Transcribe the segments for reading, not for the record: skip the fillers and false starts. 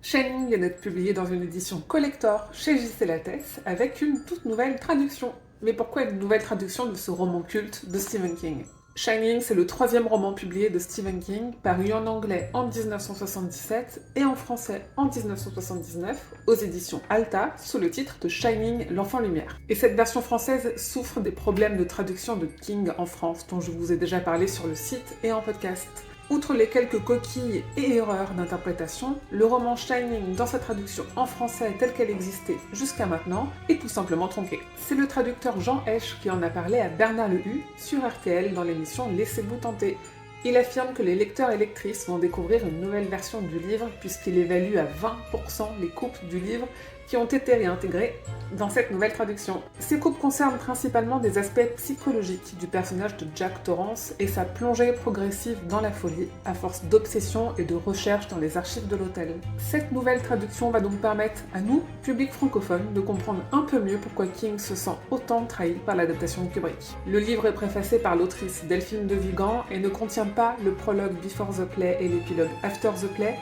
Shining vient d'être publié dans une édition collector chez JC Lattès avec une toute nouvelle traduction. Mais pourquoi une nouvelle traduction de ce roman culte de Stephen King? Shining, c'est le troisième roman publié de Stephen King, paru en anglais en 1977 et en français en 1979 aux éditions Alta sous le titre de Shining, l'enfant lumière. Et cette version française souffre des problèmes de traduction de King en France dont je vous ai déjà parlé sur le site et en podcast. Outre les quelques coquilles et erreurs d'interprétation, le roman Shining dans sa traduction en français telle qu'elle existait jusqu'à maintenant est tout simplement tronqué. C'est le traducteur Jean Hesch qui en a parlé à Bernard Lehu sur RTL dans l'émission Laissez-vous tenter. Il affirme que les lecteurs et lectrices vont découvrir une nouvelle version du livre puisqu'il évalue à 20% les coupes du livre qui ont été réintégrées dans cette nouvelle traduction. Ces coupes concernent principalement des aspects psychologiques du personnage de Jack Torrance et sa plongée progressive dans la folie à force d'obsession et de recherche dans les archives de l'hôtel. Cette nouvelle traduction va donc permettre à nous, public francophone, de comprendre un peu mieux pourquoi King se sent autant trahi par l'adaptation de Kubrick. Le livre est préfacé par l'autrice Delphine de Vigan et ne contient pas le prologue Before the Play et l'épilogue After the Play,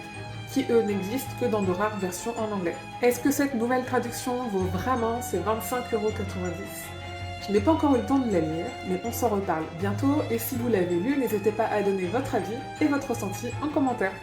qui eux n'existent que dans de rares versions en anglais. Est-ce que cette nouvelle traduction vaut vraiment ces 25,90 €? Je n'ai pas encore eu le temps de la lire, mais on s'en reparle bientôt, et si vous l'avez lu, n'hésitez pas à donner votre avis et votre ressenti en commentaire.